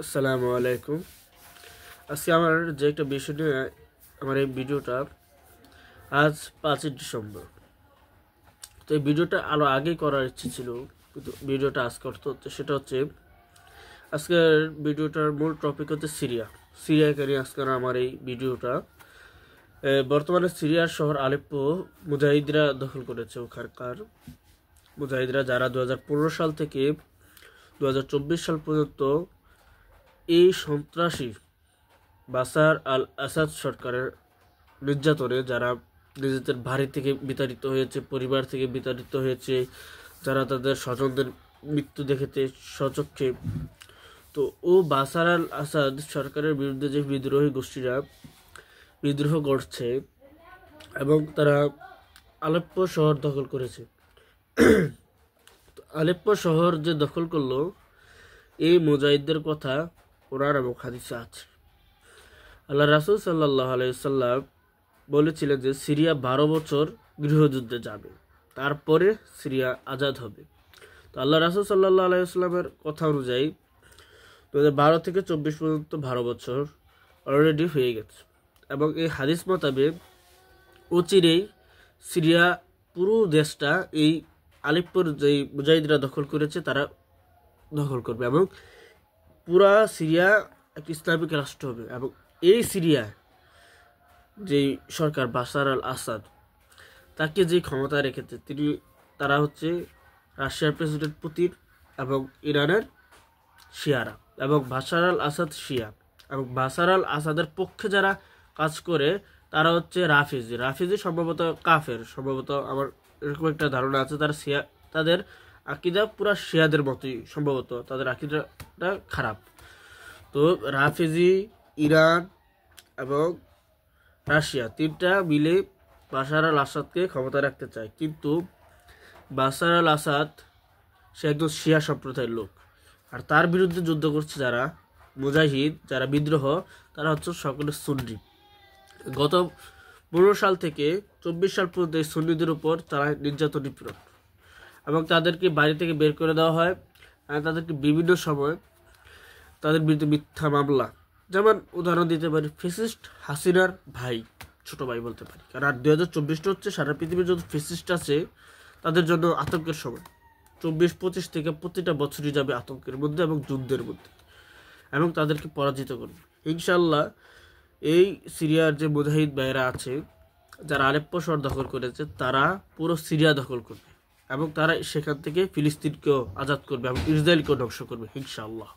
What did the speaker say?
আসসালামু আলাইকুম। আজকে আমার যে একটা বিষয় নিয়ে আমার এই ভিডিওটা, আজ 5ই ডিসেম্বর। তো এই ভিডিওটা আরও আগেই করার ইচ্ছে ছিল, কিন্তু ভিডিওটা আজ করতে হচ্ছে। সেটা হচ্ছে আজকের ভিডিওটার মূল টপিক হচ্ছে সিরিয়াকে নিয়ে আজকের আমার এই ভিডিওটা। বর্তমানে সিরিয়ার শহর আলেপ্পো মুজাহিদরা দখল করেছে। ওখানকার মুজাহিদরা যারা 2015 সাল থেকে 2024 সাল পর্যন্ত এই সন্ত্রাসী বাশার আল আসাদ সরকারের নির্যাতনে যারা নিজেদের বাড়ি থেকে বিতাড়িত হয়েছে, পরিবার থেকে বিতাড়িত হয়েছে, যারা তাদের স্বজনদের মৃত্যু দেখেছে স্বচক্ষে, তো বাশার আল আসাদ সরকারের বিরুদ্ধে যে বিদ্রোহী গোষ্ঠীরা বিদ্রোহ করছে এবং তারা আলেপ্পো শহর দখল করেছে। আলেপ্পো শহর যে দখল করলো, এই মুজাহিদদের কথা কোরআন এবং হাদিসে আছে। আল্লাহ রাসূল সাল্লাল্লাহু আলাইহি ওয়াসাল্লাম বলেছিলেন যে সিরিয়া 12 বছর গৃহযুদ্ধে যাবে, তারপরে সিরিয়া আজাদ হবে। তো আল্লাহ রাসূল সাল্লাল্লাহু আলাইহি ওয়াসাল্লামের কথা অনুযায়ী 2012 থেকে 24 পর্যন্ত 12 বছর অলরেডি হয়ে গেছে, এবং এই হাদিস মোতাবেক অচিরেই সিরিয়া পুরো দেশটা এই আলেপ্পোর যে মুজাহিদরা দখল করেছে তারা দখল করবে, এবং পুরা সিরিয়া একটা ইসলামিক রাষ্ট্র হবে। এবং এই সিরিয়া যেই সরকার বাশার আল আসাদ তাকে যে ক্ষমতা রেখেছে তারা হচ্ছে রাশিয়ার প্রেসিডেন্ট পুতিন এবং ইরানের শিয়ারা, এবং বাশার আল আসাদ শিয়া, এবং বাশার আল আসাদের পক্ষে যারা কাজ করে তারা হচ্ছে রাফিজি সম্ভবত কাফের, সম্ভবত আমার এরকম একটা ধারণা আছে। তারা শিয়া, তাদের আকিদা পুরা শিয়াদের মতোই, সম্ভবত তাদের আকিদাটা খারাপ। তো রাফিজি, ইরান এবং রাশিয়া তিনটা মিলে বাশার আল আসাদকে ক্ষমতা রাখতে চায়, কিন্তু বাশার আল আসাদ সে একজন শিয়া সম্প্রদায়ের লোক, আর তার বিরুদ্ধে যুদ্ধ করছে যারা মুজাহিদ, যারা বিদ্রোহ, তারা হচ্ছে সকলে সুন্নি। গত 15 সাল থেকে 24 সাল পর্যন্ত এই সুন্নিদের উপর তারা নির্যাতন নিপীড়ন, এবং তাদেরকে বাড়ি থেকে বের করে দেওয়া হয়, আর তাদেরকে বিভিন্ন সময় তাদের বিরুদ্ধে মিথ্যা মামলা, যেমন উদাহরণ দিতে পারি ফেসিস্ট হাসিনার ভাই, ছোট ভাই বলতে পারি, কারণ আর 2024টা হচ্ছে সারা পৃথিবীর যত ফেসিস্ট আছে তাদের জন্য আতঙ্কের সময়। 24-25 থেকে প্রতিটা বছরই যাবে আতঙ্কের মধ্যে এবং যুদ্ধের মধ্যে, এবং তাদেরকে পরাজিত করবে ইনশাল্লাহ। এই সিরিয়ার যে মুজাহিদ ভাইয়েরা আছে যারা আলেপ্পো শহর দখল করেছে, তারা পুরো সিরিয়া দখল করবে, এবং তারা সেখান থেকে ফিলিস্তিনকেও আজাদ করবে এবং ইসরায়েলকেও ধ্বংস করবে ইনশাআল্লাহ।